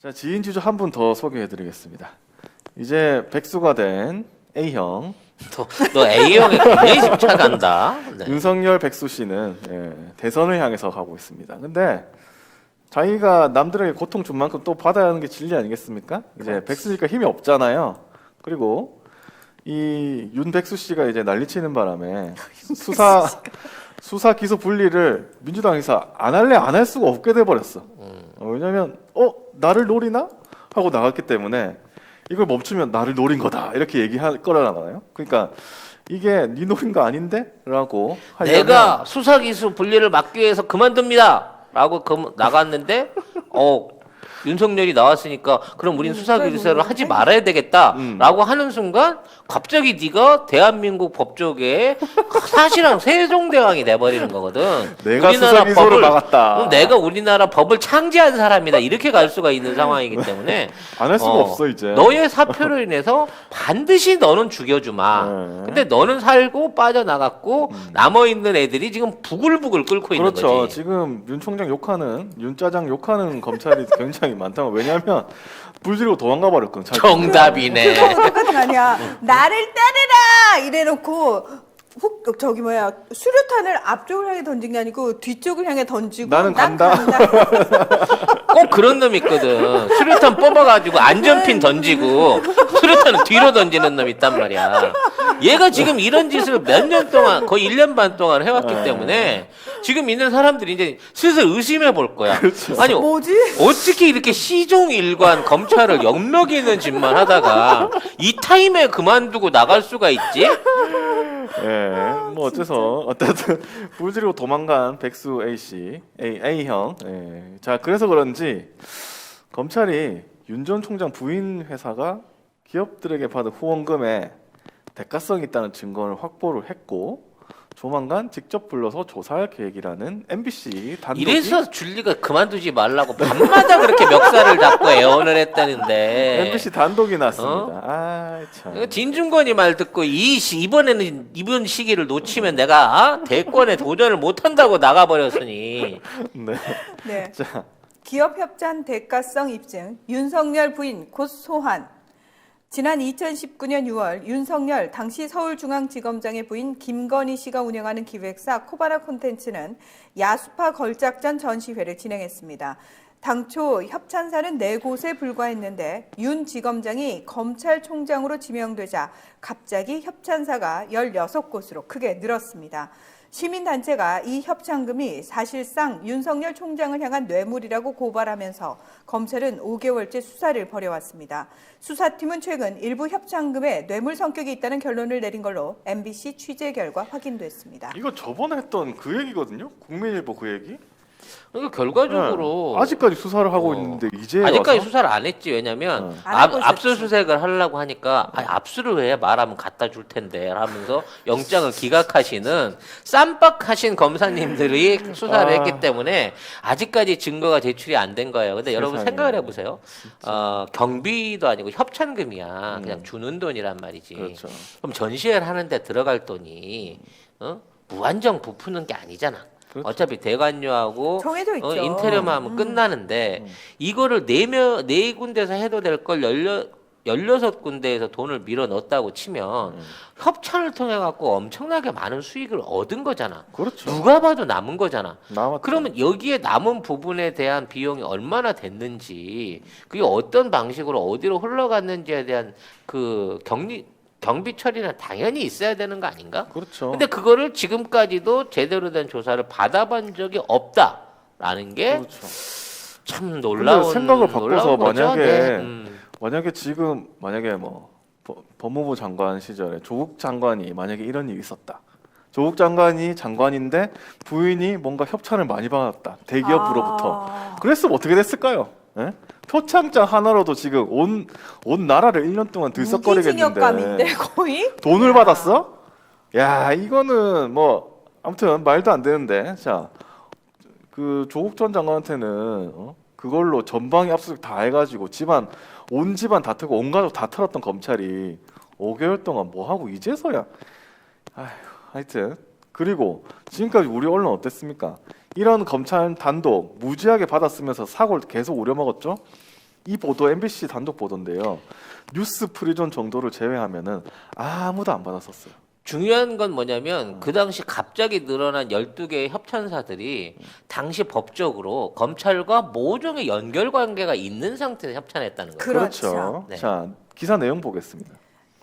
자, 지인 지주 한 분 더 소개해드리겠습니다. 이제 백수가 된 A형 너 A형에 굉장히 집착한다. 네. 윤석열 백수 씨는 대선을 향해서 가고 있습니다. 근데 자기가 남들에게 고통 준 만큼 또 받아야 하는 게 진리 아니겠습니까? 이제 백수니까 힘이 없잖아요. 그리고 이 윤백수 씨가 이제 난리치는 바람에 수사 기소 분리를 민주당에서 안 할래 안 할 수가 없게 돼 버렸어. 왜냐면 나를 노리나 하고 나갔기 때문에 이걸 멈추면 나를 노린 거다 이렇게 얘기할 거라잖아요. 그러니까 이게 네 노린 거 아닌데? 라고 하려면 내가 수사기수 분리를 막기 위해서 그만둡니다 라고 나갔는데 윤석열이 나왔으니까 그럼 우린 수사기수를 하지 말아야 되겠다 라고 하는 순간 갑자기 네가 대한민국 법조계의 사실상 세종대왕이 돼버리는 거거든. 내가 수사기소를 막았다. 내가 우리나라 법을 창제한 사람이다 이렇게 갈 수가 있는 상황이기 때문에 안 할 수가 없어 이제. 너의 사표로 인해서 반드시 너는 죽여주마. 근데 너는 살고 빠져나갔고 남아있는 애들이 지금 부글부글 끓고 있는 그렇죠. 거지. 지금 윤 총장 욕하는 윤짜장 욕하는 검찰이 굉장히 많다고. 왜냐하면 불 지르고 도망가 버렸거든. 정답이네. 그거 똑같은 거 아니야. 나를 따르라 이래놓고 수류탄을 앞쪽을 향해 던진 게 아니고 뒤쪽을 향해 던지고 나는 간다. 꼭 그런 놈 있거든. 수류탄 뽑아가지고 안전핀 던지고 수류탄을 뒤로 던지는 놈 있단 말이야. 얘가 지금 이런 짓을 몇 년 동안 거의 1년 반 동안 해왔기 때문에 지금 있는 사람들이 이제 슬슬 의심해 볼 거야. 아니 뭐지? 어떻게 이렇게 시종일관 검찰을 역먹이는 짓만 하다가 이 타임에 그만두고 나갈 수가 있지? 뭐 어쨌든 불 지르고 도망간 백수 A 씨, A형. 자, 그래서 그런지 검찰이 윤 전 총장 부인 회사가 기업들에게 받은 후원금에 대가성이 있다는 증거를 확보를 했고 조만간 직접 불러서 조사할 계획이라는 MBC 단독이. 이래서 줄리가 그만두지 말라고 밤마다 그렇게 멱살을 잡고 애원을 했다는데. MBC 단독이 났습니다. 참. 진중권이 말 듣고 이번에는 이번 시기를 놓치면 내가 대권에 도전을 못한다고 나가버렸으니. 네. 네. 자, 기업 협찬 대가성 입증 윤석열 부인 곧 소환. 지난 2019년 6월 윤석열 당시 서울중앙지검장의 부인 김건희 씨가 운영하는 기획사 코바나 콘텐츠는 야수파 걸작전 전시회를 진행했습니다. 당초 협찬사는 4곳에 불과했는데 윤 지검장이 검찰총장으로 지명되자 갑자기 협찬사가 16곳으로 크게 늘었습니다. 시민단체가 이 협찬금이 사실상 윤석열 총장을 향한 뇌물이라고 고발하면서 검찰은 5개월째 수사를 벌여왔습니다. 수사팀은 최근 일부 협찬금에 뇌물 성격이 있다는 결론을 내린 걸로 MBC 취재 결과 확인됐습니다. 이거 저번에 했던 그 얘기거든요. 국민일보 그 얘기. 그러니까 결과적으로 아직까지 수사를 하고 있는데 이제 아직까지 와서? 수사를 안 했지. 왜냐면 안 하고 있었지. 압수수색을 하려고 하니까 압수를 왜 말하면 갖다 줄 텐데 하면서 영장을 기각하시는 쌈박하신 검사님들이 수사를 했기 때문에 아직까지 증거가 제출이 안 된 거예요. 근데 여러분 생각을 해보세요. 경비도 아니고 협찬금이야. 그냥 주는 돈이란 말이지. 그렇죠. 그럼 전시회를 하는데 들어갈 돈이 무한정 부푸는 게 아니잖아. 그렇죠. 어차피 대관료하고 정해져 있죠. 인테리어만 하면 끝나는데 이거를 네 군데서 해도 될 걸 16군데에서 돈을 밀어 넣었다고 치면 협찬을 통해 갖고 엄청나게 많은 수익을 얻은 거잖아. 그렇죠. 누가 봐도 남은 거잖아. 남았죠. 그러면 여기에 남은 부분에 대한 비용이 얼마나 됐는지, 그게 어떤 방식으로 어디로 흘러갔는지에 대한 그 경비 처리는 당연히 있어야 되는 거 아닌가? 그렇죠. 근데 그거를 지금까지도 제대로 된 조사를 받아본 적이 없다라는 게 참 그렇죠. 놀라운. 근데 생각을 바꿔서 놀라운 거죠. 만약에 지금 뭐 법무부 장관 시절에 조국 장관이 만약에 이런 일이 있었다. 조국 장관이 장관인데 부인이 뭔가 협찬을 많이 받았다. 대기업으로부터. 그랬으면 어떻게 됐을까요? 예? 표창장 하나로도 지금 온 나라를 1년 동안 들썩거리겠는데 무기징역감인데 거의? 돈을 받았어? 야, 이거는 뭐 아무튼 말도 안 되는데. 자, 그 조국 전 장관한테는 그걸로 전방위 압수수색 다 해가지고 온 집안 다 털고 온 가족 다 털었던 검찰이 5개월 동안 뭐 하고 이제서야. 하여튼 그리고 지금까지 우리 언론 어땠습니까? 이런 검찰 단독 무지하게 받았으면서 사고를 계속 우려먹었죠. 이 보도 MBC 단독 보도인데요. 뉴스 프리존 정도를 제외하면은 아무도 안 받았었어요. 중요한 건 뭐냐면 그 당시 갑자기 늘어난 12개의 협찬사들이 당시 법적으로 검찰과 모종의 연결 관계가 있는 상태에서 협찬했다는 거예요. 그렇죠. 네. 자, 기사 내용 보겠습니다.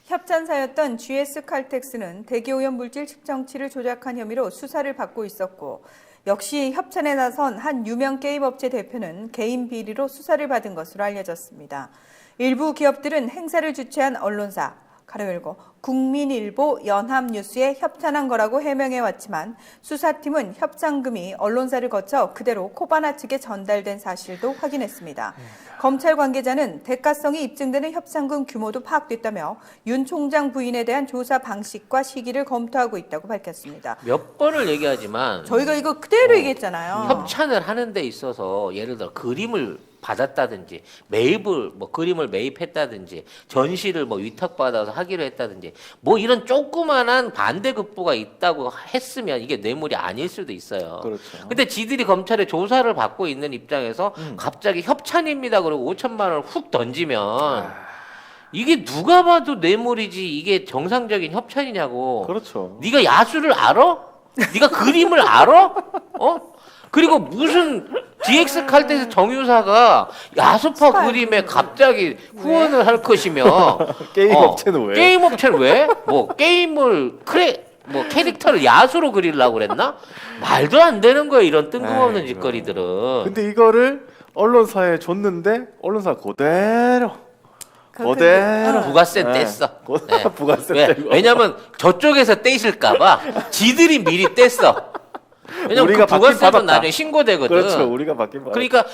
협찬사였던 GS 칼텍스는 대기오염 물질 측정치를 조작한 혐의로 수사를 받고 있었고 역시 협찬에 나선 한 유명 게임 업체 대표는 개인 비리로 수사를 받은 것으로 알려졌습니다. 일부 기업들은 행사를 주최한 언론사 가로 열고 국민일보, 연합뉴스에 협찬한 거라고 해명해왔지만 수사팀은 협찬금이 언론사를 거쳐 그대로 코바나 측에 전달된 사실도 확인했습니다. 검찰 관계자는 대가성이 입증되는 협찬금 규모도 파악됐다며 윤 총장 부인에 대한 조사 방식과 시기를 검토하고 있다고 밝혔습니다. 몇 번을 얘기하지만 저희가 이거 그대로 얘기했잖아요. 협찬을 하는 데 있어서 예를 들어 그림을 받았다든지 매입을 뭐 그림을 매입했다든지 전시를 뭐 위탁받아서 하기로 했다든지 뭐 이런 조그만한 반대급부가 있다고 했으면 이게 뇌물이 아닐 수도 있어요. 그렇죠. 근데 지들이 검찰의 조사를 받고 있는 입장에서 갑자기 협찬입니다 그리고 5천만 원을 훅 던지면 이게 누가 봐도 뇌물이지 이게 정상적인 협찬이냐고. 그렇죠. 네가 야수를 알아? 네가 그림을 알아? 어? 그리고 무슨 DX 칼텍스 정유사가 야수파 스파이 그림에 갑자기 후원을 할 것이며 게임 업체는 왜? 게임 업체는 왜? 뭐 게임을 뭐 캐릭터를 야수로 그리려고 그랬나? 말도 안 되는 거예요. 이런 뜬금없는 아이고. 짓거리들은. 근데 이거를 언론사에 줬는데 언론사 그대로 부가세 네. 뗐어. 네. 부가세 왜? 떼고. 왜냐면 저쪽에서 떼실까봐 지들이 미리 뗐어. 왜냐면 우리가 그 받긴 부가세도 받았다. 나중에 신고되거든. 그렇죠. 우리가 받긴 받았다. 그러니까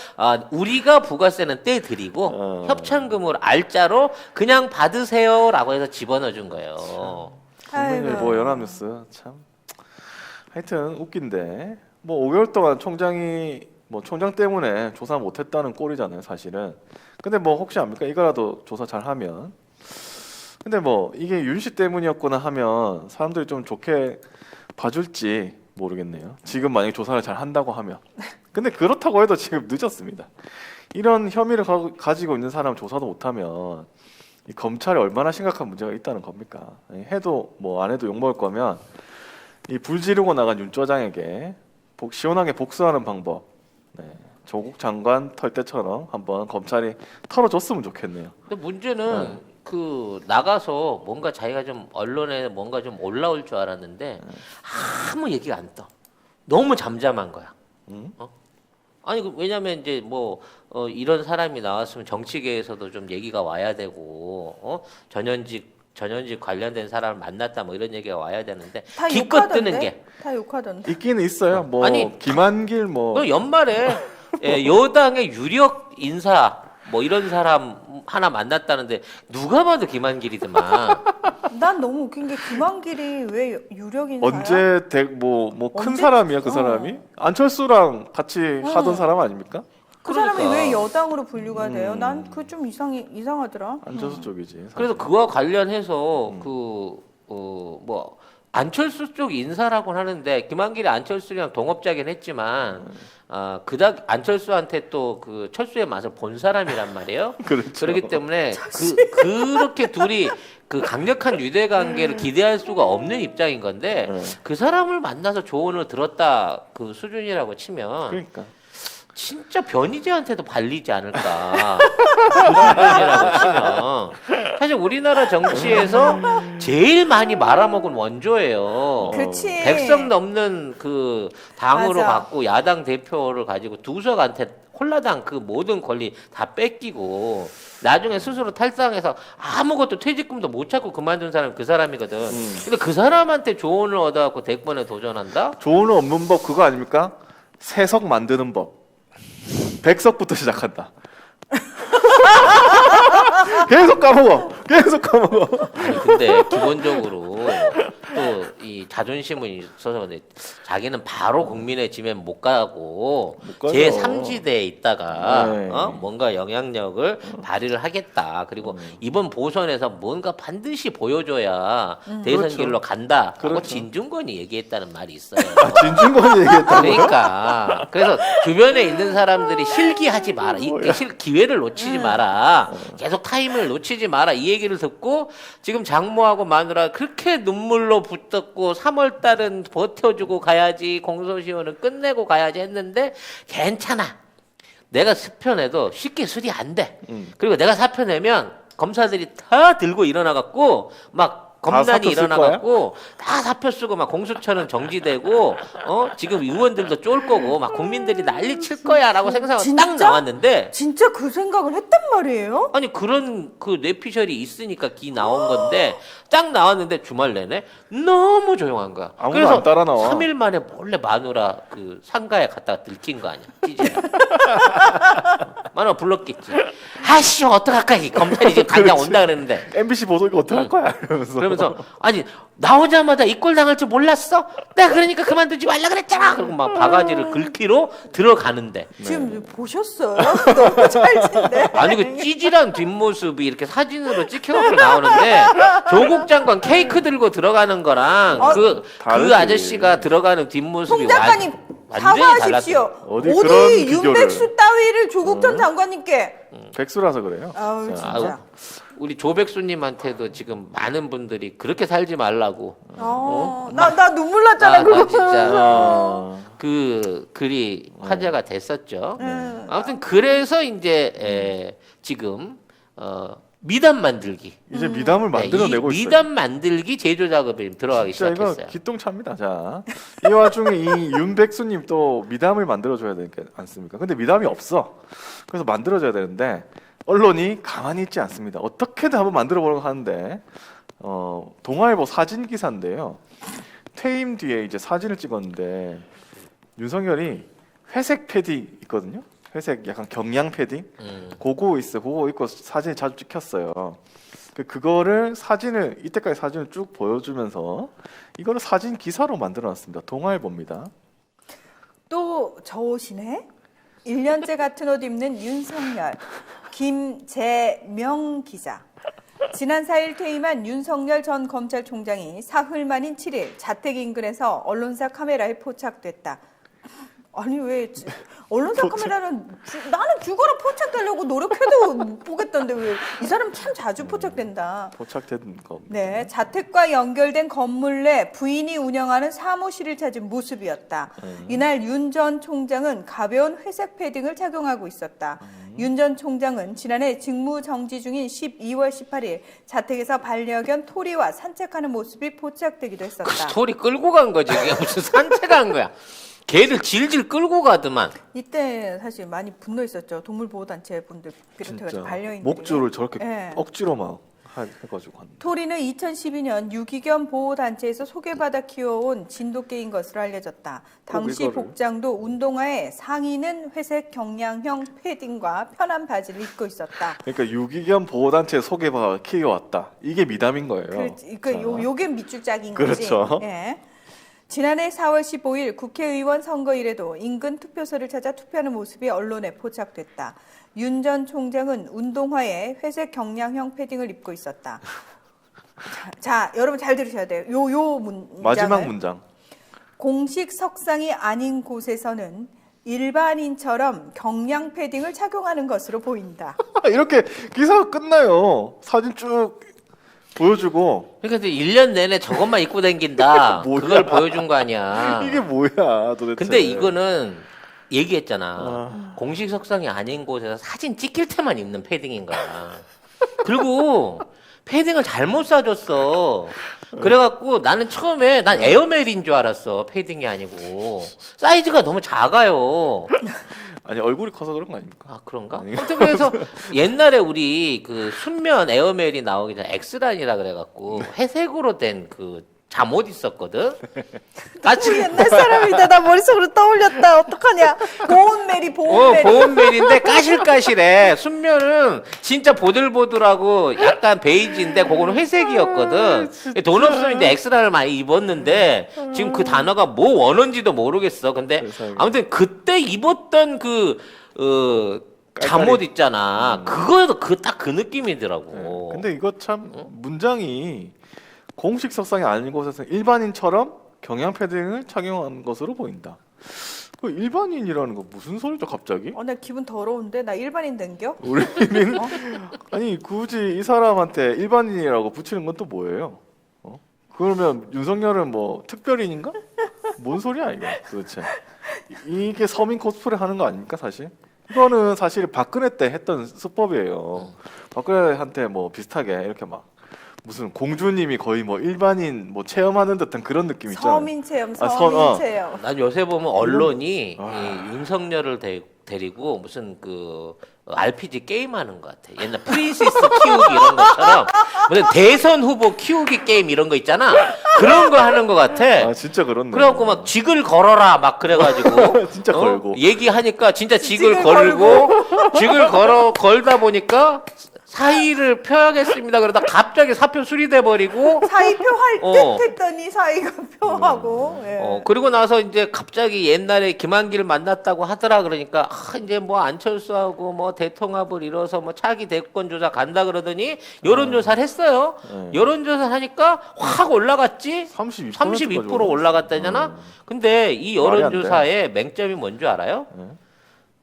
우리가 부가세는 떼드리고 협찬금을 알짜로 그냥 받으세요라고 해서 집어넣어 준 거예요. 국민일보 연합뉴스 참 하여튼 웃긴데 뭐 5개월 동안 총장이 뭐 총장 때문에 조사 못했다는 꼴이잖아요 사실은. 근데 뭐 혹시 압니까 이거라도 조사 잘하면. 근데 뭐 이게 윤 씨 때문이었구나 하면 사람들이 좀 좋게 봐줄지 모르겠네요. 지금 만약에 조사를 잘 한다고 하면. 근데 그렇다고 해도 지금 늦었습니다. 이런 혐의를 가지고 있는 사람 조사도 못하면 이 검찰에 얼마나 심각한 문제가 있다는 겁니까? 해도 뭐 안 해도 욕먹을 거면 이 불 지르고 나간 윤 쪼장에게 시원하게 복수하는 방법. 네. 조국 장관 털 때처럼 한번 검찰이 털어줬으면 좋겠네요. 근데 문제는 그 나가서 뭔가 자기가 좀 언론에 뭔가 좀 올라올 줄 알았는데 아무 얘기가 안 떠. 너무 잠잠한 거야. 아니 왜냐면 이제 뭐 이런 사람이 나왔으면 정치계에서도 좀 얘기가 와야 되고 전현직 관련된 사람을 만났다 뭐 이런 얘기가 와야 되는데 다 기껏 뜨는 게 다 욕하던데. 있기는 있어요. 뭐 아니, 김한길 뭐 그 연말에 여당의 유력 인사 뭐 이런 사람 하나 만났다는데 누가 봐도 김한길이더만. 난 너무 웃긴 게 김한길이 왜 유력 인사야? 언제 뭐 큰 언제? 사람이야 그 사람이? 안철수랑 같이 하던 사람 아닙니까? 그 사람이 그러니까. 왜 여당으로 분류가 돼요? 난 그 좀 이상하더라. 안철수 쪽이지. 사실. 그래서 그와 관련해서 뭐 안철수 쪽 인사라고 하는데 김한길이 안철수랑 동업자긴 했지만 그닥 안철수한테 또 그 철수의 맛을 본 사람이란 말이에요. 그렇죠. 그렇기 때문에 그렇게 둘이 그 강력한 유대 관계를 기대할 수가 없는 입장인 건데 그 사람을 만나서 조언을 들었다 그 수준이라고 치면 그러니까. 진짜 변희재한테도 발리지 않을까. 그 수준이라고 치면. 사실 우리나라 정치에서 제일 많이 말아먹은 원조예요. 그치. 100석 넘는 그 당으로 맞아. 갖고 야당 대표를 가지고 두석한테 홀라당 그 모든 권리 다 뺏기고 나중에 스스로 탈당해서 아무것도 퇴직금도 못 찾고 그만둔 사람이 그 사람이거든. 근데 그 사람한테 조언을 얻어갖고 대권에 도전한다? 조언은 없는 법 그거 아닙니까? 세석 만드는 법. 100석부터 시작한다. 계속 까먹어. 아니 근데 기본적으로 또 이 자존심은 있어서 근데 자기는 바로 국민의 지면 못 가고 못 가죠. 제 3지대에 있다가 네. 뭔가 영향력을 발휘를 하겠다. 그리고 이번 보선에서 뭔가 반드시 보여줘야 대선 그렇죠. 길로 간다라고 그렇죠. 진중권이 얘기했다는 말이 있어요. 진중권이 얘기했다고요? 그러니까 그래서 주변에 있는 사람들이 실기하지 마라, 기회를 놓치지 마라, 계속 타임을 놓치지 마라 이 얘기를 듣고 지금 장모하고 마누라 그렇게 눈물로 붙었고 3월 달은 버텨주고 가야지 공소시효는 끝내고 가야지 했는데 괜찮아. 내가 사표내도 쉽게 수리 안 돼. 그리고 내가 사표내면 검사들이 다 들고 일어나갖고 막 검단이 사표 쓸 일어나갖고 다 사표 쓰고 막 공수처는 정지되고 지금 의원들도 쫄 거고 막 국민들이 난리 칠 거야라고 생각하고 딱 진짜? 나왔는데 진짜 그 생각을 했단 말이에요? 아니 그런 그 뇌피셜이 있으니까 기 나온 건데 딱 나왔는데 주말 내내 너무 조용한 거야. 아무도 그래서 안 따라 나와. 3일 만에 몰래 마누라 그 상가에 갔다가 들킨 거 아니야. 찌질이. 마누라 불렀겠지. 아씨 어떡할까 이 검찰이 지금 당장 온다 그랬는데. MBC 보도 이거 어떡할 거야? 이러면서. 그러면서 아니 나오자마자 이꼴 당할 줄 몰랐어? 내가 그러니까 그만두지 말라 그랬잖아. 그리고 막 바가지를 긁기로 들어가는데 지금 보셨어요? 너무 찰진데. 아니 그 찌질한 뒷모습이 이렇게 사진으로 찍혀갖고 나오는데 조국 장관 케이크 들고 들어가는 거랑 그 다르지. 아저씨가 들어가는 뒷모습이 송 작가님 완전히 사과하십시오. 달랐어요. 어디 그런 비교를. 윤백수 따위를 조국 전 장관님께. 백수라서 그래요. 아우 자, 진짜. 아우, 우리 조백수님한테도 지금 많은 분들이 그렇게 살지 말라고 나 눈물 났잖아 나 그거. 진짜 아, 그 글이 화제가 됐었죠. 네. 아무튼 그래서 이제 지금 미담 만들기. 이제 미담을 만들어내고 이 있어요. 미담 만들기 제조 작업에 들어가기 진짜 이거 시작했어요. 기똥차입니다. 자, 이 와중에 이 윤백수님 또 미담을 만들어줘야 되지 않습니까? 근데 미담이 없어. 그래서 만들어줘야 되는데 언론이 가만히 있지 않습니다. 어떻게든 한번 만들어보려고 하는데 동아일보 사진 기사인데요. 퇴임 뒤에 이제 사진을 찍었는데 윤석열이 회색 패딩 있거든요. 회색 약간 경량 패딩. 그거 있어. 그거 입고 사진이 자주 찍혔어요. 그거를 이때까지 사진을 쭉 보여주면서 이거를 사진 기사로 만들어놨습니다. 동아일보입니다. 또 저 옷이네. 1년째 같은 옷 입는 윤석열, 김재명 기자. 지난 4일 퇴임한 윤석열 전 검찰총장이 사흘 만인 7일 자택 인근에서 언론사 카메라에 포착됐다. 아니 왜 언론사 카메라는 나는 죽어라 포착되려고 노력해도 못 보겠던데 왜 이 사람 참 자주 포착된다. 포착된 겁니다. 네, 자택과 연결된 건물 내 부인이 운영하는 사무실을 찾은 모습이었다. 이날 윤 전 총장은 가벼운 회색 패딩을 착용하고 있었다. 윤 전 총장은 지난해 직무 정지 중인 12월 18일 자택에서 반려견 토리와 산책하는 모습이 포착되기도 했었다. 그 스토리 끌고 간 거지. 이게 무슨 산책한 거야. 개를 질질 끌고 가더만. 이때 사실 많이 분노했었죠. 동물보호단체 분들 비롯해서 진짜 반려인들이. 목줄을 저렇게 네. 억지로 막 해가지고 한. 토리는 2012년 유기견 보호단체에서 소개받아 키워온 진돗개인 것으로 알려졌다. 당시 이거를. 복장도 운동화에 상의는 회색 경량형 패딩과 편한 바지를 입고 있었다. 그러니까 유기견 보호단체 소개받아 키워왔다. 이게 미담인 거예요. 자. 요게 밑줄짝인 거지. 그렇죠. 예. 지난해 4월 15일 국회의원 선거일에도 인근 투표소를 찾아 투표하는 모습이 언론에 포착됐다. 윤 전 총장은 운동화에 회색 경량형 패딩을 입고 있었다. 자, 여러분 잘 들으셔야 돼요. 요 문장을. 마지막 문장. 공식 석상이 아닌 곳에서는 일반인처럼 경량 패딩을 착용하는 것으로 보인다. 이렇게 기사가 끝나요. 사진 쭉 보여주고 그러니까 1년 내내 저것만 입고 다닌다. 뭐야. 그걸 보여준 거 아니야. 이게 뭐야 도대체. 근데 이거는 얘기했잖아. 아. 공식 석상이 아닌 곳에서 사진 찍힐 때만 입는 패딩인 거야. 그리고 패딩을 잘못 사줬어. 그래갖고 나는 처음에 난 에어멜인 줄 알았어. 패딩이 아니고. 사이즈가 너무 작아요. 아니 얼굴이 커서 그런 거 아닙니까? 아 그런가? 아니. 아무튼 그래서 옛날에 우리 그 순면 에어멜이 나오기 전에 엑스란이라 그래갖고 회색으로 된 그 잠옷 있었거든. 우리 옛날 사람이다. 나 머릿속으로 떠올렸다. 어떡하냐. 보온메리. 보온멜인데 까실까실해. 순면은 진짜 보들보들하고 약간 베이지인데 그거는 회색이었거든. 돈 없으면 이제 엑스라를 많이 입었는데 지금 그 단어가 뭐 원어인지도 모르겠어. 근데 세상에. 아무튼 그때 입었던 그 잠옷 있잖아. 그거도 딱 그 느낌이더라고. 근데 이거 참 문장이 공식 석상이 아닌 곳에서 일반인처럼 경향 패딩을 착용한 것으로 보인다. 그 일반인이라는 거 무슨 소리죠 갑자기? 나 기분 더러운데? 나 일반인 된겨? 우리는 아니 굳이 이 사람한테 일반인이라고 붙이는 건 또 뭐예요? 그러면 윤석열은 뭐 특별인인가? 뭔 소리야 이게 도대체? 이게 서민 코스프레 하는 거 아닙니까 사실? 이거는 사실 박근혜 때 했던 수법이에요. 박근혜한테 뭐 비슷하게 이렇게 막 무슨 공주님이 거의 뭐 일반인 뭐 체험하는 듯한 그런 느낌 있잖아요. 서민 체험, 아, 서민 체험. 난 요새 보면 언론이 아. 이 윤석열을 데리고 무슨 그 RPG 게임하는 것 같아. 옛날 프린세스 키우기 이런 것처럼 무슨 대선 후보 키우기 게임 이런 거 있잖아. 그런 거 하는 것 같아. 아 진짜 그렇네. 그래갖고 막 직을 걸어라 막 그래가지고 진짜 걸고. 얘기하니까 진짜 직을 직을 걸고 직을 걸다 보니까 사의를 표하겠습니다. 그러다 갑자기 사표 수리돼 버리고 사의표 할 어. 듯 했더니 사의가 표하고. 예. 그리고 나서 이제 갑자기 옛날에 김한길을 만났다고 하더라. 그러니까 이제 뭐 안철수하고 뭐 대통합을 이뤄서 뭐 차기 대권 조사 간다 그러더니 여론조사를 했어요. 여론조사 하니까 확 올라갔지. 32% 올라갔다잖아. 근데 이 말이 안 여론조사의 맹점이 뭔지 알아요? 네.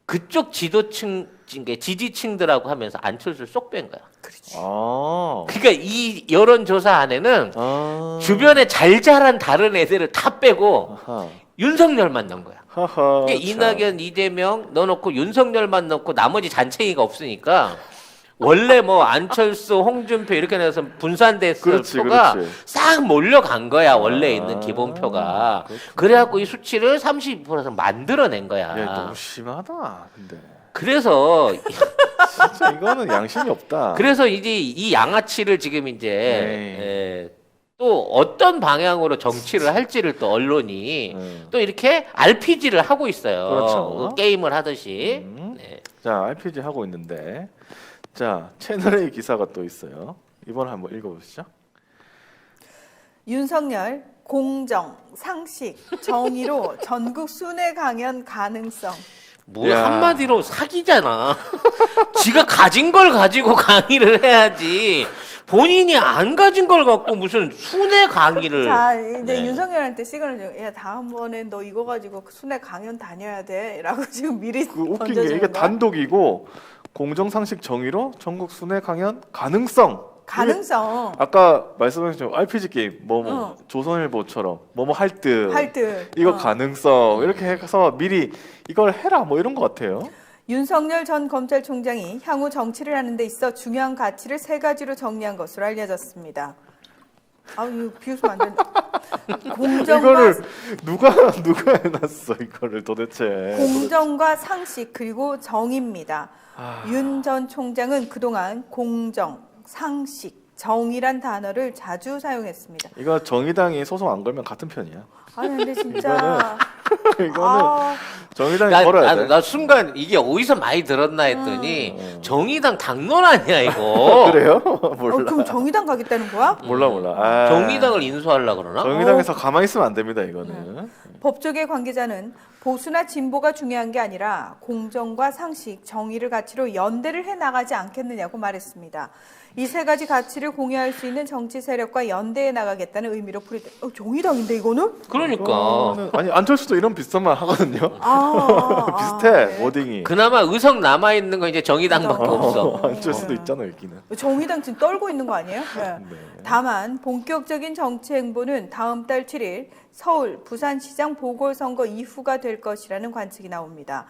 그쪽 지지층들하고 하면서 안철수를 쏙 뺀 거야. 아. 그러니까 이 여론조사 안에는 아. 주변에 잘 자란 다른 애들을 다 빼고 아하. 윤석열만 넣은 거야. 하하. 그러니까 이낙연, 이재명 넣어놓고 윤석열만 넣고 나머지 잔챙이가 없으니까 원래 뭐 안철수, 홍준표 이렇게 해서 분산됐을 그렇지, 표가 그렇지. 싹 몰려간 거야. 원래 아, 있는 기본표가. 그렇구나. 그래갖고 이 수치를 32%에서 만들어낸 거야. 야, 너무 심하다. 근데 그래서 진짜 이거는 양심이 없다. 그래서 이제 이 양아치를 지금 이제 네. 또 어떤 방향으로 정치를 할지를 또 언론이 또 이렇게 RPG를 하고 있어요. 그렇죠. 게임을 하듯이. 음. 네. 자, RPG 하고 있는데 자, 채널A 기사가 또 있어요. 이번에 한번 읽어보시죠. 윤석열 공정, 상식, 정의로 전국 순회 강연 가능성. 뭐 야. 한마디로 사기잖아. 지가 가진 걸 가지고 강의를 해야지. 본인이 안 가진 걸 갖고 무슨 순회 강의를. 자, 이제 네. 윤석열한테 시그널 줘. 야, 다음번에 너 이거 가지고 순회 강연 다녀야 돼. 라고 지금 미리 그 웃긴 게 던져주는 이게 거야. 단독이고 공정상식 정의로 전국 순회 강연 가능성. 가능성. 아까 말씀하신 RPG 게임 뭐뭐 어. 조선일보처럼 뭐뭐 할 듯. 할 듯. 이거 가능성 이렇게 해서 미리 이걸 해라 뭐 이런 것 같아요. 윤석열 전 검찰총장이 향후 정치를 하는 데 있어 중요한 가치를 3가지로 정리한 것으로 알려졌습니다. 이거 비웃으면 안 된다. 공정과, 이거를 누가 해놨어 이거를 도대체. 공정과 상식 그리고 정의입니다. 아. 윤 전 총장은 그동안 공정, 상식, 정의란 단어를 자주 사용했습니다. 이거 정의당이 소송 안 걸면 같은 편이야. 아니 근데 진짜 이거는 정의당이 걸어야 돼. 나 순간 이게 어디서 많이 들었나 했더니 정의당 당론 아니야 이거. 그래요? 몰라. 그럼 정의당 가겠다는 거야? 몰라. 아. 정의당을 인수하려 그러나? 정의당에서 가만히 있으면 안 됩니다 이거는. 법조계 관계자는 보수나 진보가 중요한 게 아니라 공정과 상식, 정의를 가치로 연대를 해나가지 않겠느냐고 말했습니다. 이 3가지 가치를 공유할 수 있는 정치 세력과 연대해 나가겠다는 의미로 풀이돼. 정의당인데 이거는? 그러니까 이거는- 아니 안철수도 이런 비슷한 말 하거든요. 비슷해 네. 워딩이. 그나마 의석 남아 있는 건 이제 정의당밖에 없어. 안철수도 있잖아 여기는. 정의당 지금 떨고 있는 거 아니에요? 네. 다만 본격적인 정치 행보는 다음 달 7일 서울, 부산시장 보궐선거 이후가 될 것이라는 관측이 나옵니다.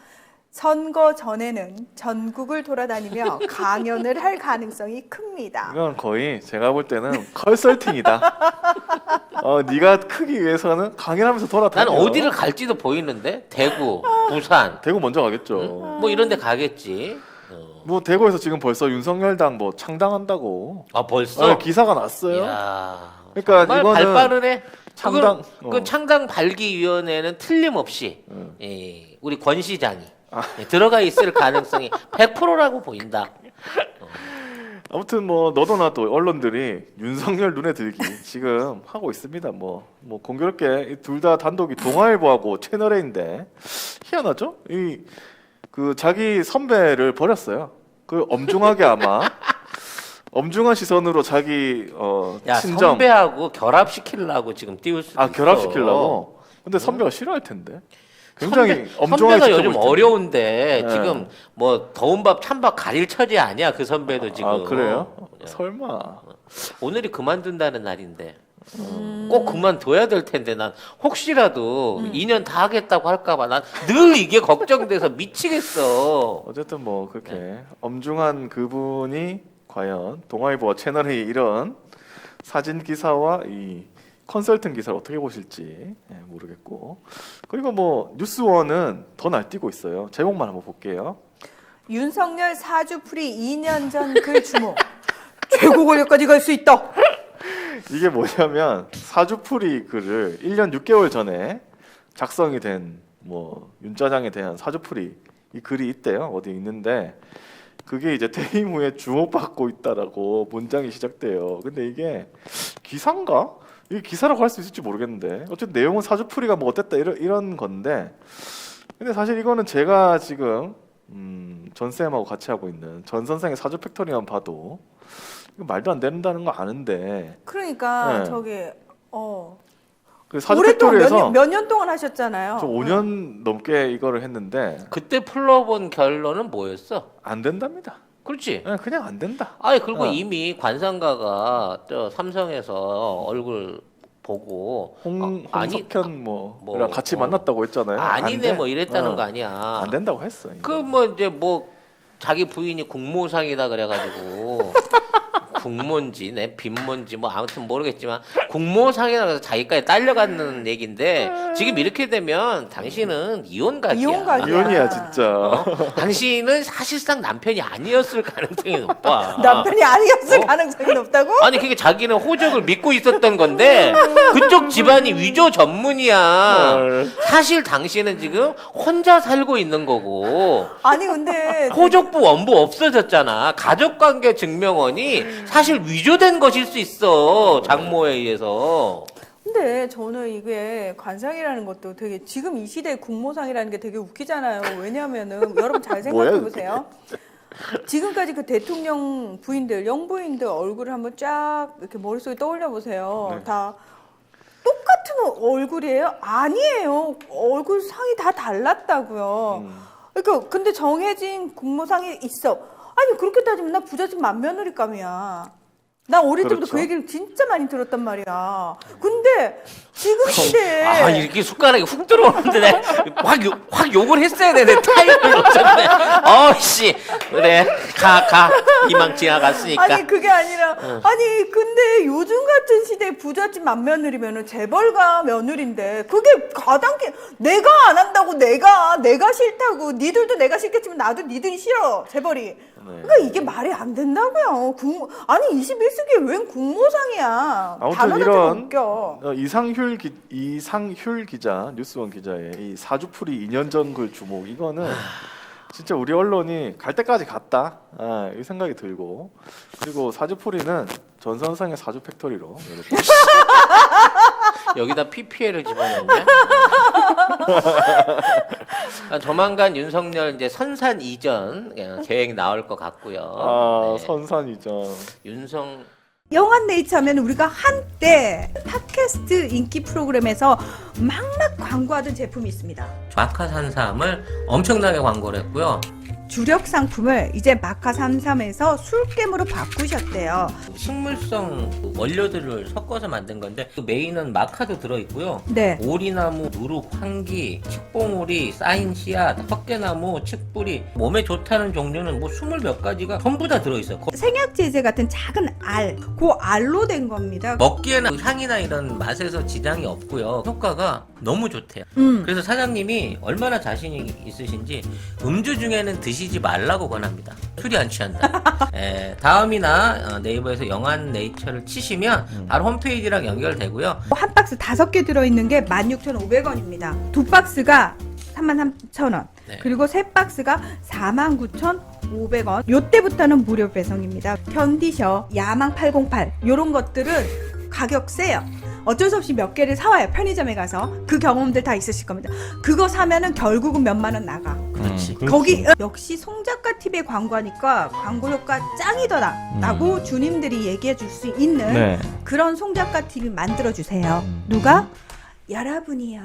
선거 전에는 전국을 돌아다니며 강연을 할 가능성이 큽니다. 이건 거의 제가 볼 때는 컨설팅이다. 네가 크기 위해서는 강연하면서 돌아다녀. 난 어디를 갈지도 보이는데 대구, 부산 대구 먼저 가겠죠. 뭐 이런 데 가겠지. 뭐 대구에서 지금 벌써 윤석열당 뭐 창당한다고 벌써? 기사가 났어요. 야, 그러니까 정말 이거는 발 빠르네. 창당 그 창당 발기위원회는 틀림없이 우리 권 시장이 들어가 있을 가능성이 100%라고 보인다. 아무튼 뭐 너도 나도 언론들이 윤석열 눈에 들기 지금 하고 있습니다. 뭐 공교롭게 둘 다 단독이 동아일보하고 채널A인데 희한하죠? 이 그 자기 선배를 버렸어요. 그 엄중하게 아마 엄중한 시선으로 자기 야 친정 선배하고 결합시키려고 지금 띄울 수도 있어. 결합시키려고. 근데 선배가 싫어할 텐데. 굉장히 엄중하게 선배가 요즘 지켜볼 텐데. 어려운데 네. 지금 뭐 더운 밥 찬밥 가릴 처지 아니야 그 선배도 지금. 아 그래요? 예. 설마. 오늘이 그만둔다는 날인데 꼭 그만둬야 될 텐데 난 혹시라도 2년 다 하겠다고 할까봐 난 늘 이게 걱정돼서 미치겠어. 어쨌든 뭐 그렇게 네. 엄중한 그분이 과연 동아일보 채널의 이런 사진 기사와 이 컨설팅 기사를 어떻게 보실지 모르겠고, 그리고 뭐 뉴스원은 더 날뛰고 있어요. 제목만 한번 볼게요. 윤석열 사주풀이 2년 전 글 주목. 최고 권력까지 갈 수 있다. 이게 뭐냐면 사주풀이 글을 1년 6개월 전에 작성이 된 뭐 윤짜장에 대한 사주풀이 이 글이 있대요. 어디 있는데 그게 이제 퇴임 후에 주목받고 있다라고 문장이 시작돼요. 근데 이게 기사인가? 이게 기사라고 할 수 있을지 모르겠는데 어쨌든 내용은 사주풀이가 뭐 어땠다 이런 건데, 근데 사실 이거는 제가 지금 전쌤하고 같이 하고 있는 전 선생의 사주 팩토리만 봐도 이거 말도 안 된다는 거 아는데, 그러니까 네. 저기 그 사주 오랫동안 팩토리에서 몇 년 동안 하셨잖아요. 저 5년 넘게 이거를 했는데 그때 풀러본 결론은 뭐였어? 안 된답니다. 그렇지. 그냥 안 된다. 아니 그리고 어. 이미 관상가가 저 삼성에서 얼굴 보고 홍석현 뭐랑 뭐, 같이 어. 만났다고 했잖아요. 아니네 안 돼. 뭐 이랬다는 거 아니야. 안 된다고 했어. 그 뭐 이제 뭐 자기 부인이 국모상이다 그래가지고 국모인지 내 빈모인지 뭐 아무튼 모르겠지만 국모상이라고 해서 자기까지 딸려가는 얘긴데 지금 이렇게 되면 당신은 이혼각이야. 이혼각이야. 이혼이야 진짜. 당신은 사실상 남편이 아니었을 가능성이 높아. 남편이 아니었을 어? 가능성이 높다고? 아니 그게 자기는 호적을 믿고 있었던 건데 그쪽 집안이 위조 전문이야. 사실 당신은 지금 혼자 살고 있는 거고 아니 근데 호적부 원부 없어졌잖아. 가족관계 증명원이 사실 위조된 것일 수 있어. 장모에 의해서. 근데 저는 이게 관상이라는 것도 되게 지금 이 시대에 국모상이라는 게 되게 웃기잖아요. 왜냐하면은 여러분 잘 생각해 뭐야, 보세요. 지금까지 그 대통령 부인들, 영부인들 얼굴을 한번 쫙 이렇게 머릿속에 떠올려 보세요. 네. 다 똑같은 얼굴이에요? 아니에요. 얼굴 상이 다 달랐다고요. 그러니까 근데 정해진 국모상이 있어. 아니 그렇게 따지면 나 부잣집 맏며느리감이야. 나 어릴 때부터 그렇죠. 그 얘기를 진짜 많이 들었단 말이야. 근데 지금 시대에 아 이렇게 숟가락이 훅 들어오는데 내가 확 욕을 했어야 돼. 내 타이밍을 놓쳤네. 어씨 그래 가 이망 지나갔으니까. 아니 그게 아니라 아니 근데 요즘 같은 시대에 부잣집 맏며느리면은 재벌가 며느리인데 그게 가당키 내가 안 한다고 내가 싫다고 니들도 내가 싫겠지만 나도 니들이 싫어 재벌이. 그러니까 이게 말이 안 된다고요. 아니 21세기에 웬 국모상이야. 아무튼 단어 자체가 이런 웃겨. 이상휴 기자, 뉴스원 기자의 이 사주풀이 2년 전 글 주목, 이거는 진짜 우리 언론이 갈 때까지 갔다, 이 생각이 들고, 그리고 사주풀이는 전 선생의 사주 팩토리로 이렇게 여기다 PPL을 집어넣냐? 조만간 윤석열 이제 선산 이전 계획 나올 것 같고요. 네. 선산이죠. 윤성 영한네이처 하면 우리가 한때 팟캐스트 인기 프로그램에서 막막 광고하던 제품이 있습니다. 마카산삼을 엄청나게 광고를 했고요. 주력 상품을 이제 마카33에서 술겜으로 바꾸셨대요. 식물성 원료들을 섞어서 만든 건데 그 메인은 마카도 들어있고요. 네. 오리나무, 누룩, 황기, 칡봉오리, 쌓인 씨앗, 헛개나무, 칡뿌리 몸에 좋다는 종류는 뭐 20몇 가지가 전부 다 들어있어요. 생약제제 같은 작은 알, 그 알로 된 겁니다. 먹기에는 향이나 이런 맛에서 지장이 없고요. 효과가 너무 좋대요. 그래서 사장님이 얼마나 자신이 있으신지 음주 중에는 드시지 드시지 말라고 권합니다. 술이 안 취한다. 다음이나 네이버에서 영한 네이처를 치시면 바로 홈페이지랑 연결되고요. 한 박스 5개 들어있는 게 16,500원입니다. 두 박스가 33,000원. 네. 그리고 세 박스가 49,500원. 요때부터는 무료 배송입니다. 견디셔, 야망 808 요런 것들은 가격 세요. 어쩔 수 없이 몇 개를 사와요. 편의점에 가서. 그 경험들 다 있으실 겁니다. 그거 사면은 결국은 몇만 원 나가. 그렇지. 거기 역시 송작가 TV의 광고하니까 광고 효과 짱이더라라고 주님들이 얘기해 줄 수 있는 네. 그런 송작가 TV 만들어 주세요. 누가? 여러분이요.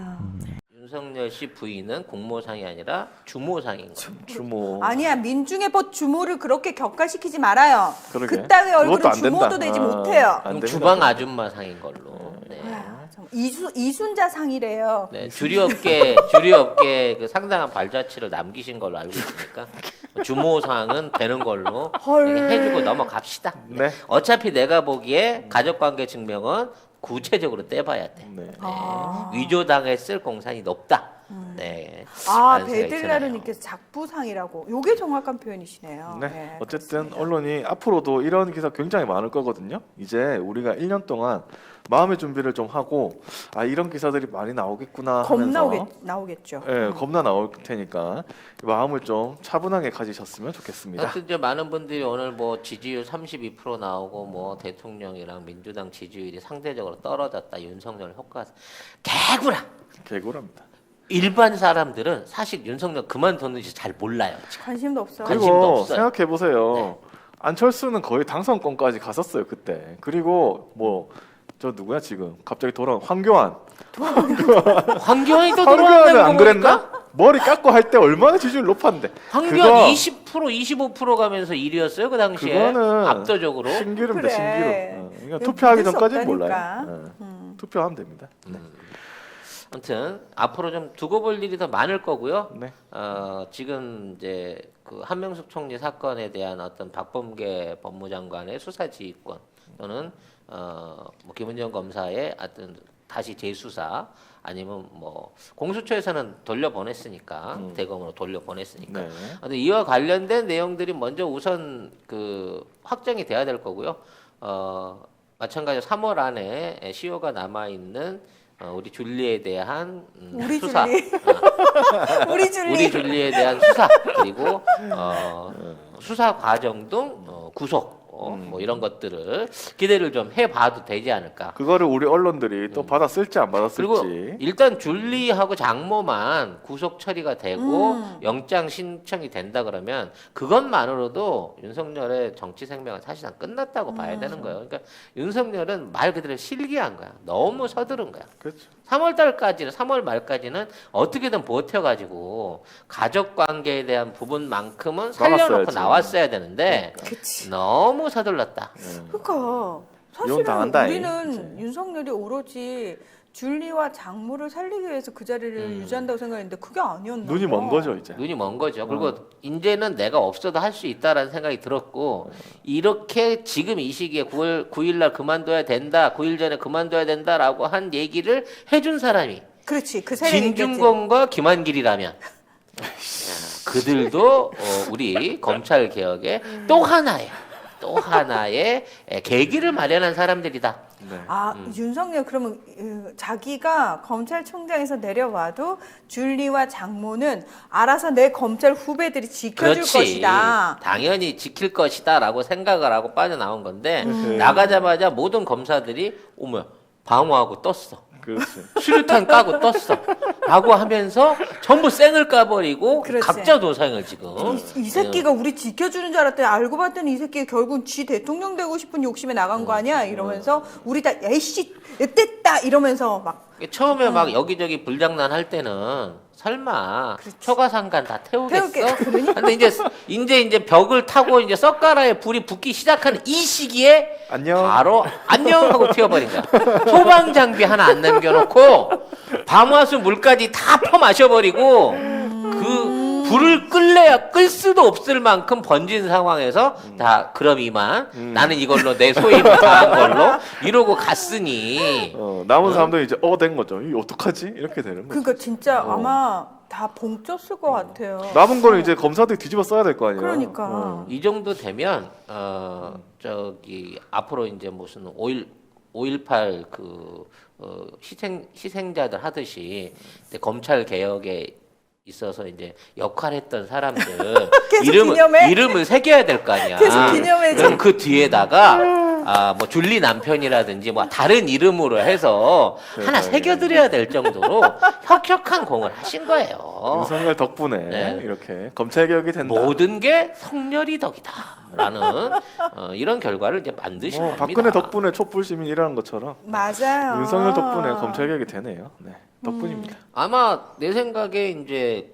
윤석열 씨 부인은 공모상이 아니라 주모상인 거예요. 주모. 아니야, 민중의 벗 주모를 그렇게 격가시키지 말아요. 그러게. 그따위 그것도 얼굴은 안 된다. 아, 주모도 되지 못해요. 안 그럼 됩니다. 주방 아줌마상인 걸로. 네. 아, 참, 이순자상이래요. 네, 주리업계 그 상당한 발자취를 남기신 걸로 알고 있으니까 주모상은 되는 걸로 헐. 해주고 넘어갑시다. 네. 어차피 내가 보기에 가족관계 증명은 구체적으로 떼봐야 돼. 네. 아. 위조당했을 공산이 높다. 네. 아, 라는 생각이 베들라르님께서 작부상이라고. 요게 정확한 표현이시네요. 네. 어쨌든 그렇습니다. 언론이 앞으로도 이런 기사 굉장히 많을 거거든요. 이제 우리가 1년 동안 마음의 준비를 좀 하고 이런 기사들이 많이 나오겠구나 하면서 나오겠죠. 예, 겁나 나올 테니까 마음을 좀 차분하게 가지셨으면 좋겠습니다. 하여튼 이제 많은 분들이 오늘 뭐 지지율 32% 나오고 뭐 대통령이랑 민주당 지지율이 상대적으로 떨어졌다. 윤석열 효과 개구라. 개구랍니다. 일반 사람들은 사실 윤석열 그만뒀는지 잘 몰라요. 관심도 없어. 관심도 그리고 없어요. 생각해 보세요. 네. 안철수는 거의 당선권까지 갔었어요 그때. 그리고 뭐 저 누구야 지금 갑자기 돌아온 황교안. 황교안이 또 황교안은 돌아왔다는 안 거 그랬나? 보니까 머리 깎고 할 때 얼마나 지지율 높았는데. 황교안 20% 25% 가면서 1위였어요 그 당시에. 그거는 압도적으로. 신기름다 그래. 신기름. 그러니까 이거 투표하기 믿을 수 전까지는 없다니까. 몰라요. 투표하면 됩니다. 네. 아무튼 앞으로 좀 두고 볼 일이 더 많을 거고요. 네. 지금 이제 그 한명숙 총리 사건에 대한 어떤 박범계 법무장관의 수사 지휘권 또는 뭐 김은정 검사의 어떤 다시 재수사 아니면 뭐 공수처에서는 돌려보냈으니까 대검으로 돌려보냈으니까. 네. 근데 이와 관련된 내용들이 먼저 우선 그 확정이 돼야 될 거고요. 마찬가지로 3월 안에 시효가 남아 있는 우리 줄리에 대한 우리 수사, 줄리. 우리 줄리. 우리 줄리에 대한 수사 그리고 수사 과정 등 구속 뭐 이런 것들을 기대를 좀 해봐도 되지 않을까. 그거를 우리 언론들이 또 받아 쓸지 안 받아 그리고 쓸지. 일단 줄리하고 장모만 구속 처리가 되고 영장 신청이 된다 그러면 그것만으로도 윤석열의 정치 생명은 사실상 끝났다고 봐야 되는 거예요. 그러니까 윤석열은 말 그대로 실기한 거야. 너무 서두른 거야. 그렇죠. 3월 말까지는 어떻게든 버텨가지고 가족 관계에 대한 부분만큼은 살려놓고 막았어야지. 나왔어야 되는데 그치. 너무 서둘렀다. 그러니까 이혼 사실은 당한다, 우리는 이제. 윤석열이 오로지 줄리와 장모를 살리기 위해서 그 자리를 유지한다고 생각했는데 그게 아니었나 눈이 봐. 먼 거죠 이제. 눈이 먼 거죠. 그리고 이제는 내가 없어도 할 수 있다라는 생각이 들었고 이렇게 지금 이 시기에 9일 날 그만둬야 된다. 9일 전에 그만둬야 된다라고 한 얘기를 해준 사람이 그렇지, 그 세례 얘기했지. 진중권과 김한길이라면 야, 그들도 우리 검찰 개혁의 또 하나의 계기를 마련한 사람들이다. 네. 윤석열 그러면 자기가 검찰총장에서 내려와도 줄리와 장모는 알아서 내 검찰 후배들이 지켜줄 그렇지. 것이다. 당연히 지킬 것이다라고 생각을 하고 빠져나온 건데 음. 나가자마자 모든 검사들이 어머 방어하고 떴어. 그렇지. 수류탄 까고 떴어. 라고 하면서 전부 쌩을 까버리고 그렇지. 각자 도상을 지금. 이 새끼가 우리 지켜주는 줄 알았더니 알고 봤더니 이 새끼가 결국은 지 대통령 되고 싶은 욕심에 나간 거 아니야? 이러면서 우리 다 에이씨 됐다 이러면서 막 처음에 막 여기저기 불장난 할 때는 설마 초가상간 다 태우겠어? 그러니까. 근데 이제 벽을 타고 이제 썩가라에 불이 붙기 시작하는 이 시기에 안녕. 바로 안녕 하고 튀어버린 거야. 소방 장비 하나 안 남겨놓고 방화수 물까지 다 퍼 마셔버리고 그 불을 끌래야 끌 수도 없을 만큼 번진 상황에서 자 그럼 이만 나는 이걸로 내 소임을 다한 걸로 이러고 갔으니 남은 사람들이 이제 된 거죠. 이 어떡하지? 이렇게 되는 거죠. 그러니까 진짜 아마 다 봉쪘을 것 같아요. 남은 거는 이제 검사들이 뒤집어 써야 될 거 아니에요. 그러니까. 이 정도 되면 저기 앞으로 이제 무슨 5.18 그 희생자들 하듯이 이제 검찰 개혁에 있어서 이제 역할했던 사람들 이름을 새겨야 될 거 아니야. 계속 기념해줘. 그럼 그 뒤에다가 뭐 줄리 남편이라든지 뭐 다른 이름으로 해서 하나 새겨드려야 될 정도로 혁혁한 공을 하신 거예요. 윤석열 덕분에 네. 이렇게 검찰 개혁이 된다. 모든 게 성렬이 덕이다라는 이런 결과를 이제 만드신 겁니다. 박근혜 덕분에 촛불 시민이 일하는 것처럼 맞아요. 윤석열 덕분에 검찰 개혁이 되네요. 네, 덕분입니다. 아마 내 생각에 이제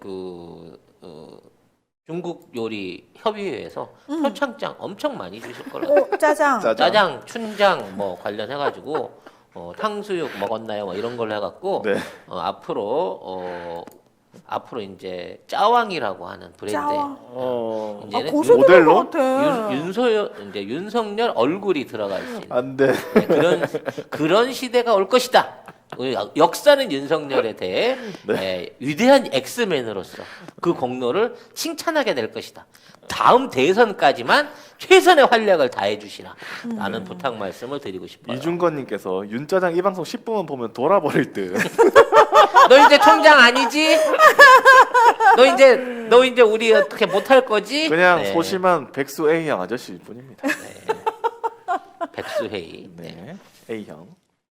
중국 요리 협의회에서 표창장 엄청 많이 주실 거라고. 짜장. 짜장, 춘장 뭐 관련해가지고 탕수육 먹었나요? 뭐 이런 걸로 해갖고 네. 앞으로 이제 짜왕이라고 하는 브랜드. 짜왕. 이제는 고소될 모델로? 것 같아. 이제 윤석열 얼굴이 들어갈 수 있는 안 돼. 그런 시대가 올 것이다. 역사는 윤석열에 대해 위대한 엑스맨으로서 그 공로를 칭찬하게 될 것이다. 다음 대선까지만 최선의 활약을 다해 주시라. 라는 부탁 말씀을 드리고 싶어요. 이준건님께서 윤짜장 이 방송 10분만 보면 돌아버릴 듯. 너 이제 총장 아니지? 너 이제 우리 어떻게 못할 거지? 그냥 네. 소심한 백수 A형 아저씨일 뿐입니다. 백수회의. 네, A형.